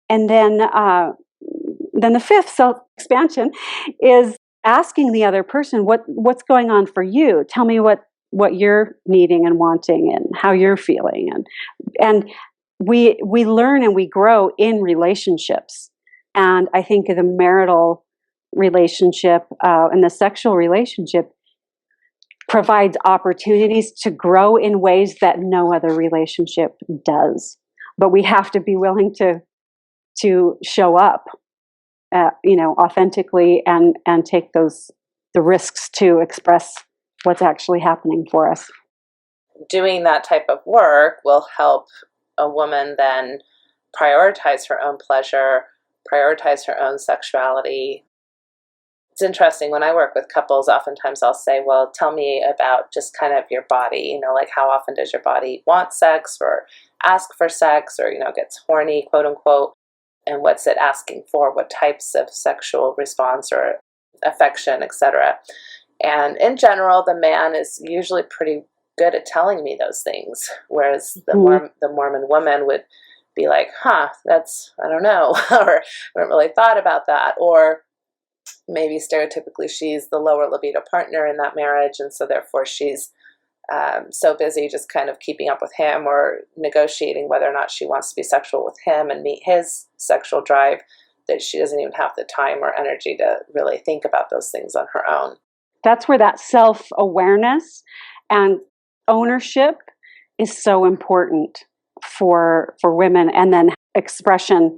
[SPEAKER 3] And then the fifth, self-expansion, is asking the other person what's going on for you. Tell me what you're needing and wanting and how you're feeling. And we learn and we grow in relationships. And I think the marital relationship and the sexual relationship provides opportunities to grow in ways that no other relationship does. But we have to be willing to show up, authentically and take the risks to express what's actually happening for us.
[SPEAKER 2] Doing that type of work will help a woman then prioritize her own pleasure, prioritize her own sexuality. It's interesting, when I work with couples, oftentimes I'll say, well, tell me about just kind of your body, like how often does your body want sex or ask for sex or, gets horny, quote unquote, and what's it asking for, what types of sexual response or affection, etc. And in general, the man is usually pretty good at telling me those things, whereas the Mormon woman would be like, that's, I don't know, or I haven't really thought about that, or maybe stereotypically she's the lower libido partner in that marriage, and so therefore she's so busy just kind of keeping up with him or negotiating whether or not she wants to be sexual with him and meet his sexual drive that she doesn't even have the time or energy to really think about those things on her own.
[SPEAKER 3] That's where that self-awareness and ownership is so important for women, and then expression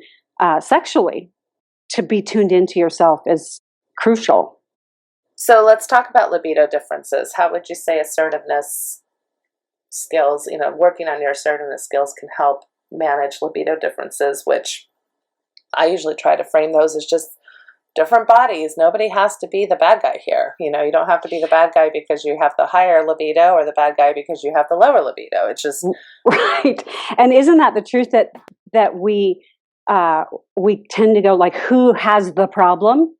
[SPEAKER 3] sexually, to be tuned into yourself is crucial.
[SPEAKER 2] So let's talk about libido differences. How would you say assertiveness skills, working on your assertiveness skills can help manage libido differences, which I usually try to frame those as just different bodies. Nobody has to be the bad guy here. You don't have to be the bad guy because you have the higher libido or the bad guy because you have the lower libido. It's just
[SPEAKER 3] right. And isn't that the truth that we tend to go like, who has the problem?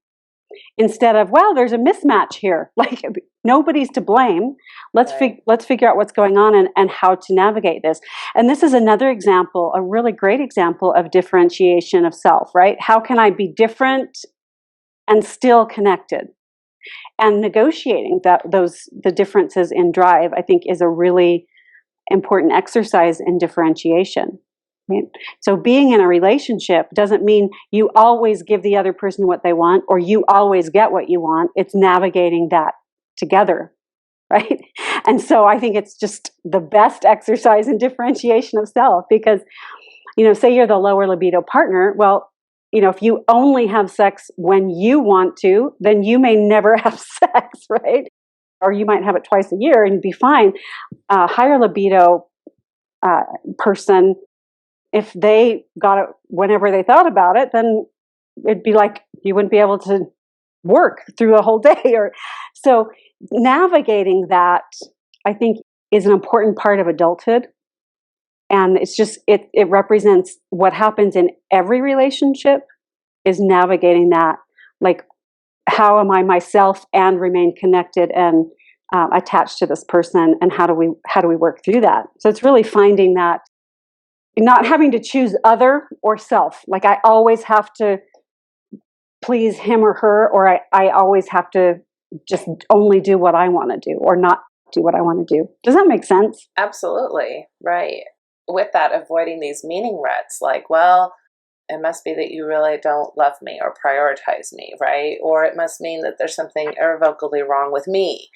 [SPEAKER 3] Instead of, well, there's a mismatch here. Like, nobody's to blame. Let's figure out what's going on and how to navigate this. And this is another example, a really great example of differentiation of self, right? How can I be different and still connected? And negotiating the differences in drive, I think, is a really important exercise in differentiation. Right? So being in a relationship doesn't mean you always give the other person what they want or you always get what you want. It's navigating that together, right? And so I think it's just the best exercise in differentiation of self, because, say you're the lower libido partner, well, if you only have sex when you want to, then you may never have sex, right? Or you might have it twice a year and be fine. Higher libido person, if they got it whenever they thought about it, then it'd be like you wouldn't be able to work through a whole day. So navigating that, I think, is an important part of adulthood. And it's just, it represents what happens in every relationship, is navigating that. Like, how am I myself and remain connected and attached to this person, and how do we work through that? So it's really finding that, not having to choose other or self. Like, I always have to please him or her, or I always have to just only do what I want to do or not do what I want to do. Does that make sense?
[SPEAKER 2] Absolutely. Right. With that, avoiding these meaning ruts, like, well, it must be that you really don't love me or prioritize me, right? Or it must mean that there's something irrevocably wrong with me.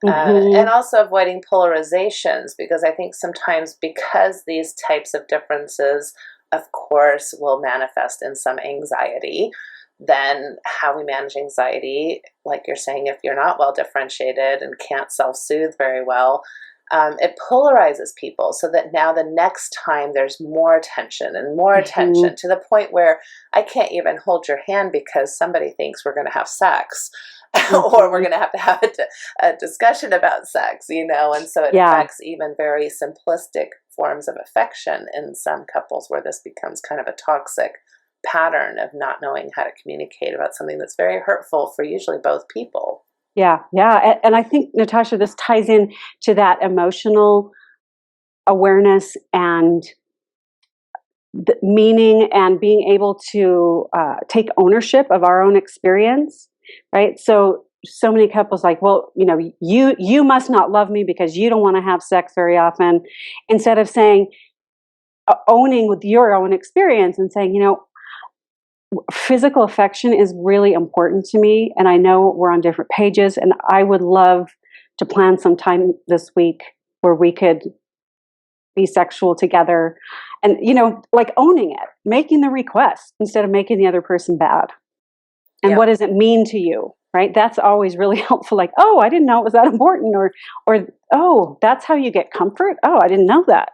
[SPEAKER 2] And also avoiding polarizations, because I think sometimes, because these types of differences, of course, will manifest in some anxiety, then how we manage anxiety, like you're saying, if you're not well differentiated and can't self-soothe very well, it polarizes people, so that now the next time there's more tension and more tension, to the point where I can't even hold your hand because somebody thinks we're going to have sex. Or we're going to have a discussion about sex, and so it affects even very simplistic forms of affection in some couples, where this becomes kind of a toxic pattern of not knowing how to communicate about something that's very hurtful for usually both people.
[SPEAKER 3] Yeah. And I think, Natasha, this ties in to that emotional awareness and the meaning, and being able to take ownership of our own experience. Right. So many couples like, well, you must not love me because you don't want to have sex very often, instead of saying, owning with your own experience and saying, physical affection is really important to me. And I know we're on different pages, and I would love to plan some time this week where we could be sexual together, and, like owning it, making the request instead of making the other person bad. And what does it mean to you? right? That's always really helpful. Like, oh, I didn't know it was that important, or oh, that's how you get comfort. Oh, I didn't know that.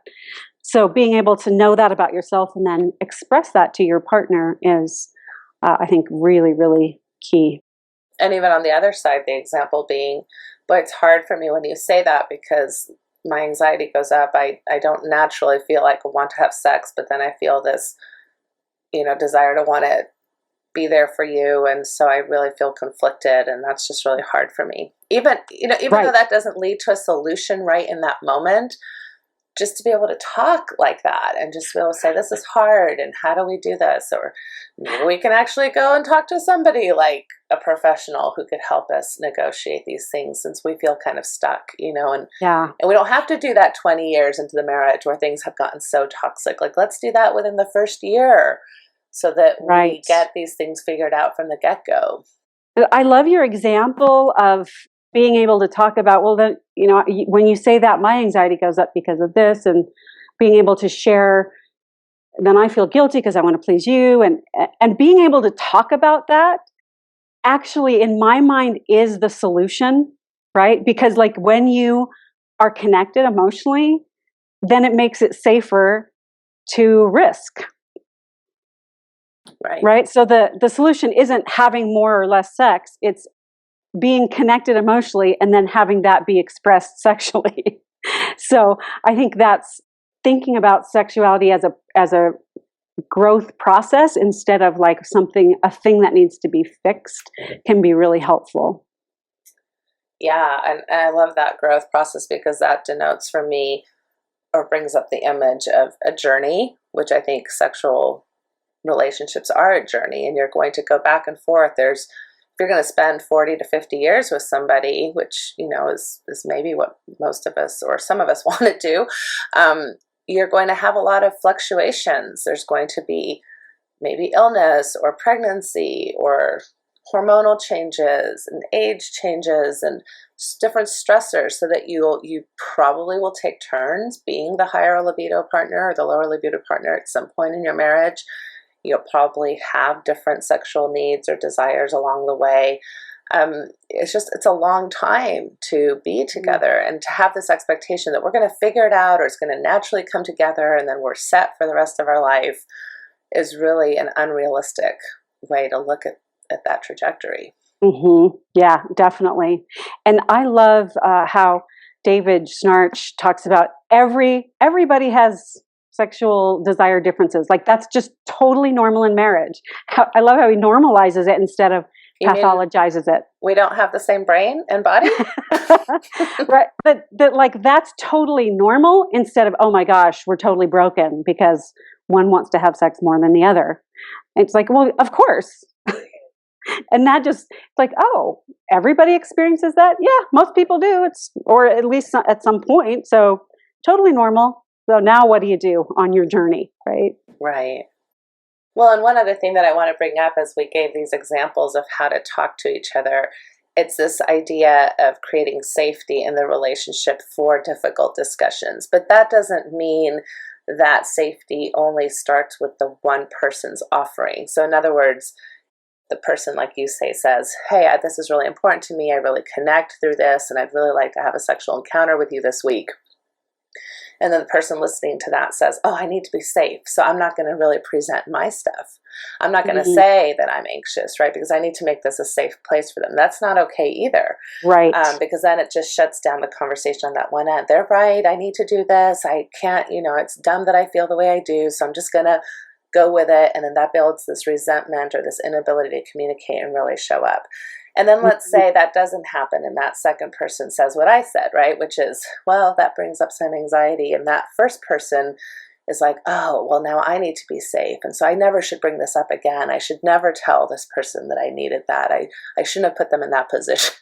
[SPEAKER 3] So being able to know that about yourself and then express that to your partner is, I think, really, really key.
[SPEAKER 2] And even on the other side, the example being, but it's hard for me when you say that because my anxiety goes up. I don't naturally feel like I want to have sex, but then I feel this, desire to want to be there for you. And so I really feel conflicted, and that's just really hard for me. Even
[SPEAKER 3] Right.
[SPEAKER 2] though that doesn't lead to a solution right in that moment, just to be able to talk like that and just be able to say, this is hard and how do we do this? Or maybe we can actually go and talk to somebody like a professional who could help us negotiate these things since we feel kind of stuck, and we don't have to do that 20 years into the marriage where things have gotten so toxic. Like, let's do that within the first year so that we get these things figured out from the get-go.
[SPEAKER 3] I love your example of being able to talk about, well, then, when you say that, my anxiety goes up because of this, and being able to share, then I feel guilty because I want to please you. And being able to talk about that actually, in my mind, is the solution, right? Because like when you are connected emotionally, then it makes it safer to risk. Right. So the solution isn't having more or less sex. It's being connected emotionally and then having that be expressed sexually. So I think that's thinking about sexuality as a growth process instead of like a thing that needs to be fixed can be really helpful.
[SPEAKER 2] Yeah, and I love that growth process because that denotes for me or brings up the image of a journey, which I think sexual relationships are a journey, and you're going to go back and forth. If you're going to spend 40 to 50 years with somebody, which, is maybe what most of us or some of us want to do, you're going to have a lot of fluctuations. There's going to be maybe illness or pregnancy or hormonal changes and age changes and different stressors, so that you probably will take turns being the higher libido partner or the lower libido partner at some point in your marriage. You'll probably have different sexual needs or desires along the way. It's a long time to be together, and to have this expectation that we're going to figure it out or it's going to naturally come together and then we're set for the rest of our life is really an unrealistic way to look at that trajectory.
[SPEAKER 3] Mm-hmm. Yeah, definitely. And I love how David Schnarch talks about everybody has sexual desire differences. Like that's just totally normal in marriage. I love how he normalizes it instead of pathologizes it.
[SPEAKER 2] We don't have the same brain and body?
[SPEAKER 3] Right. That like that's totally normal instead of, oh my gosh, we're totally broken because one wants to have sex more than the other. It's like, well, of course. And that just like, oh, everybody experiences that? Yeah, most people do. Or at least at some point. So totally normal. So now what do you do on your journey, right?
[SPEAKER 2] Right. Well, and one other thing that I want to bring up as we gave these examples of how to talk to each other, it's this idea of creating safety in the relationship for difficult discussions. But that doesn't mean that safety only starts with the one person's offering. So in other words, the person, like you say, says, hey, this is really important to me. I really connect through this, and I'd really like to have a sexual encounter with you this week. And then the person listening to that says, oh, I need to be safe, so I'm not going to really present my stuff. I'm not going to say that I'm anxious, right? Because I need to make this a safe place for them. That's not okay either.
[SPEAKER 3] Right.
[SPEAKER 2] Because then it just shuts down the conversation on that one end. They're right. I need to do this. I can't, it's dumb that I feel the way I do. So I'm just going to go with it. And then that builds this resentment or this inability to communicate and really show up. And then let's say that doesn't happen and that second person says what I said, right? Which is, well, that brings up some anxiety. And that first person is like, oh, well, now I need to be safe. And so I never should bring this up again. I should never tell this person that I needed that. I shouldn't have put them in that position.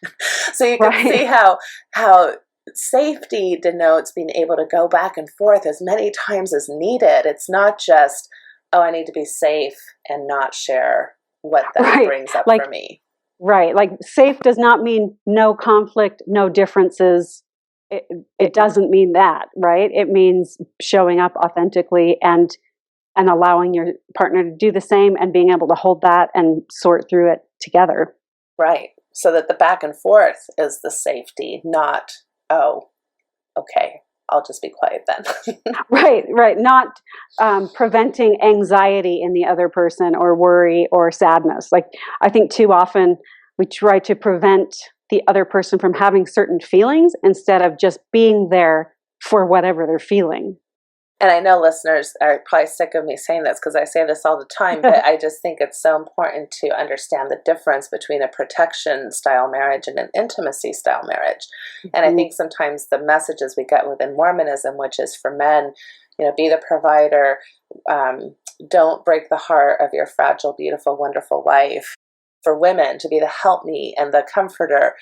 [SPEAKER 2] So you can see how safety denotes being able to go back and forth as many times as needed. It's not just, oh, I need to be safe and not share what that brings up for me.
[SPEAKER 3] Right. Like safe does not mean no conflict, no differences. It doesn't mean that, right? It means showing up authentically and allowing your partner to do the same and being able to hold that and sort through it together.
[SPEAKER 2] Right. so that the back and forth is the safety, not, oh, okay, I'll just be quiet then.
[SPEAKER 3] Right. Not preventing anxiety in the other person or worry or sadness. Like, I think too often we try to prevent the other person from having certain feelings instead of just being there for whatever they're feeling.
[SPEAKER 2] And I know listeners are probably sick of me saying this because I say this all the time, but I just think it's so important to understand the difference between a protection style marriage and an intimacy style marriage. And I think sometimes the messages we get within Mormonism, which is for men, be the provider, don't break the heart of your fragile, beautiful, wonderful wife. For women, to be the helpmeet and the comforter.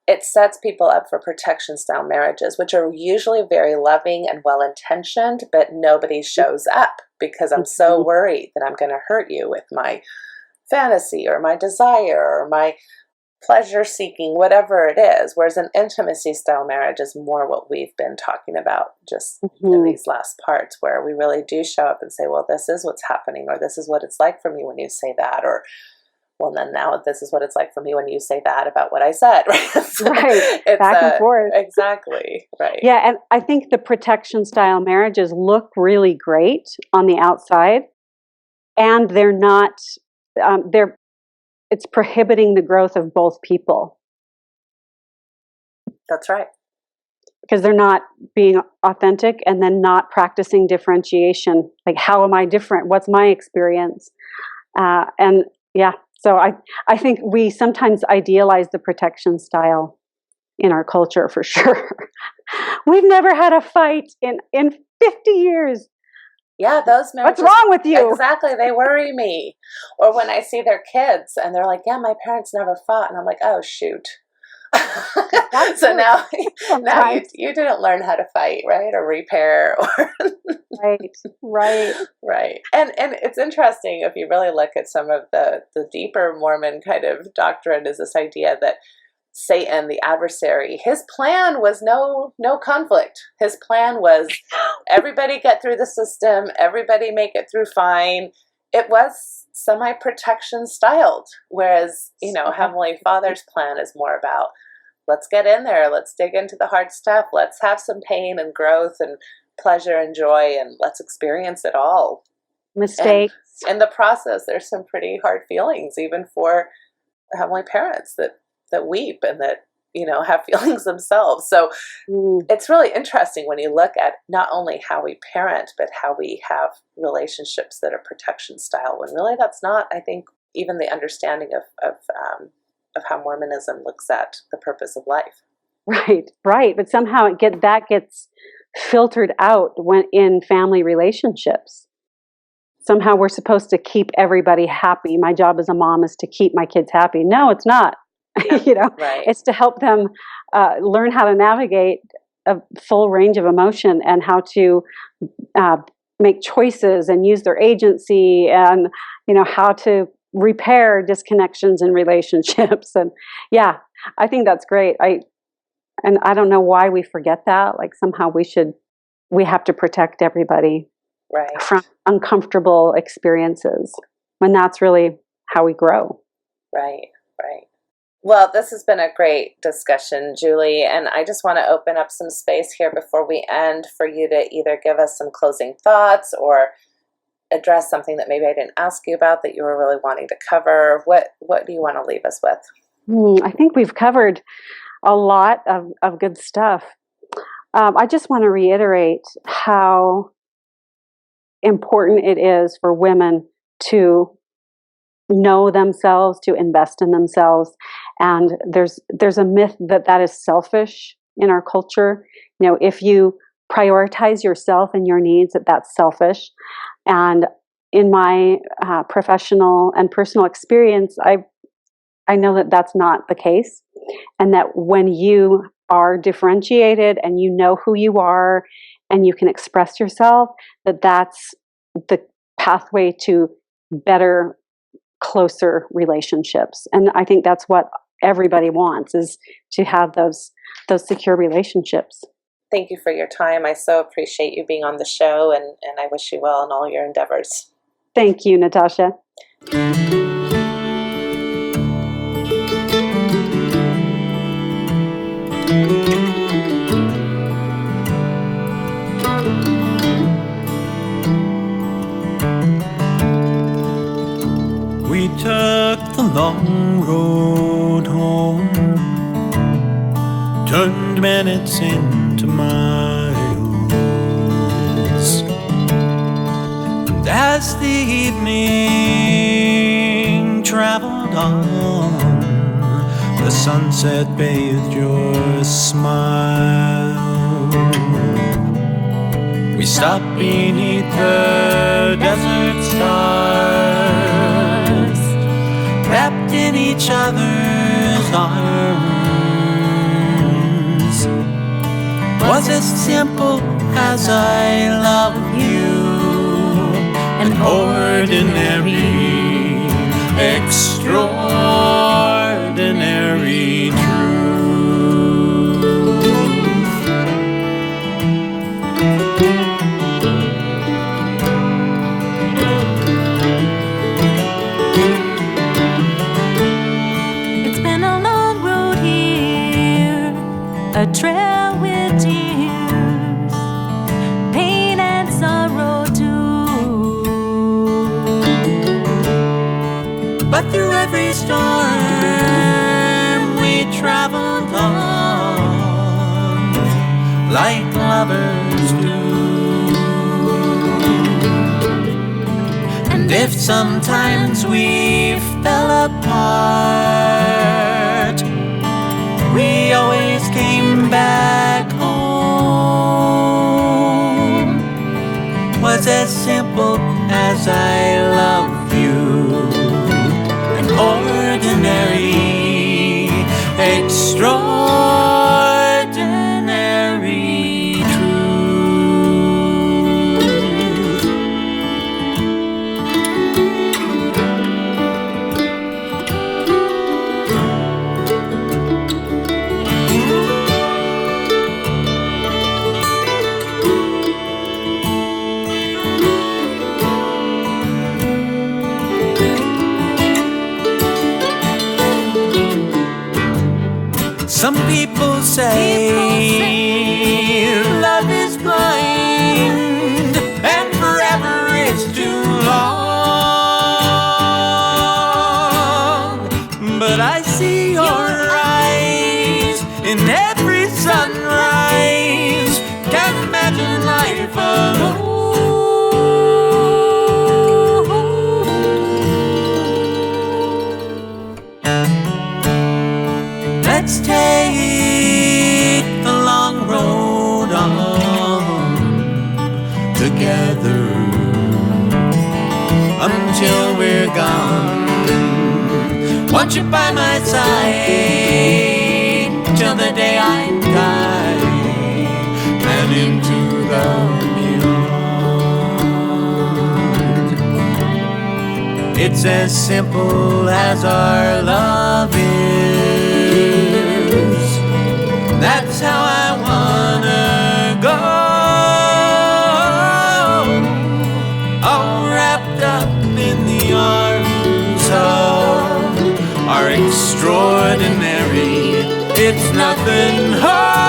[SPEAKER 2] It sets people up for protection style marriages, which are usually very loving and well-intentioned, but nobody shows up because I'm so worried that I'm going to hurt you with my fantasy or my desire or my pleasure seeking, whatever it is. Whereas an intimacy style marriage is more what we've been talking about just in these last parts, where we really do show up and say, well, this is what's happening, or this is what it's like for me when you say that, or well, then now this is what it's like for me when you say that about what I said, right?
[SPEAKER 3] Right. It's back and forth.
[SPEAKER 2] Exactly. Right.
[SPEAKER 3] Yeah. And I think the protection style marriages look really great on the outside, and they're not, it's prohibiting the growth of both people.
[SPEAKER 2] That's right.
[SPEAKER 3] Because they're not being authentic and then not practicing differentiation. Like, how am I different? What's my experience? And yeah. So I think we sometimes idealize the protection style in our culture for sure. We've never had a fight in 50 years.
[SPEAKER 2] Yeah, those marriages.
[SPEAKER 3] What's wrong with you?
[SPEAKER 2] Exactly. They worry me. Or when I see their kids and they're like, yeah, my parents never fought. And I'm like, oh, shoot. So now you didn't learn how to fight, right? Or repair. Or Right. And it's interesting if you really look at some of the deeper Mormon kind of doctrine, is this idea that Satan, the adversary, his plan was no conflict. His plan was everybody get through the system, everybody make it through fine. It was semi-protection styled, whereas, Heavenly Father's plan is more about, let's get in there, let's dig into the hard stuff, let's have some pain and growth and pleasure and joy, and let's experience it all.
[SPEAKER 3] Mistakes.
[SPEAKER 2] And in the process, there's some pretty hard feelings, even for heavenly parents that weep and that, have feelings themselves. So it's really interesting when you look at not only how we parent, but how we have relationships that are protection style, when really that's not, I think, even the understanding of how Mormonism looks at the purpose of life.
[SPEAKER 3] Right. But somehow that gets filtered out when in family relationships. Somehow we're supposed to keep everybody happy. My job as a mom is to keep my kids happy. No, it's not.
[SPEAKER 2] Right.
[SPEAKER 3] It's to help them learn how to navigate a full range of emotion and how to make choices and use their agency, and how to repair disconnections in relationships. And yeah, I think that's great. And I don't know why we forget that. Like, somehow we have to protect everybody from uncomfortable experiences, when that's really how we grow.
[SPEAKER 2] Right. Well, this has been a great discussion, Julie, and I just want to open up some space here before we end for you to either give us some closing thoughts or address something that maybe I didn't ask you about that you were really wanting to cover. What do you want to leave us with?
[SPEAKER 3] I think we've covered a lot of good stuff. I just want to reiterate how important it is for women to know themselves, to invest in themselves. And there's a myth that is selfish in our culture. If you prioritize yourself and your needs, that's selfish. And in my professional and personal experience, I know that that's not the case. And that when you are differentiated and you know who you are and you can express yourself, that's the pathway to better, closer relationships. And I think that's what everybody wants, is to have those secure relationships.
[SPEAKER 2] Thank you for your time. I so appreciate you being on the show, and I wish you well in all your endeavors.
[SPEAKER 3] Thank you, Natasha.
[SPEAKER 4] turned minutes into miles. And as the evening traveled on, the sunset bathed your smile. We stopped beneath the desert stars, wrapped in each other's arms. Was as simple as I love you, an ordinary, extraordinary truth.
[SPEAKER 5] A trail with tears, pain and sorrow too.
[SPEAKER 4] But through every storm we traveled on, like lovers do. And if sometimes we fell apart, we always came back home. Was as simple as I love you, an ordinary, extraordinary truth. Some people say love is blind and forever is too long. But I see your eyes in every sunrise. Can't imagine life alone. Let's take the long road on together until we're gone. Want you by my side till the day I die and into the beyond. It's as simple as our love is. That's how I wanna go, all wrapped up in the arms of our extraordinary. It's nothing hard.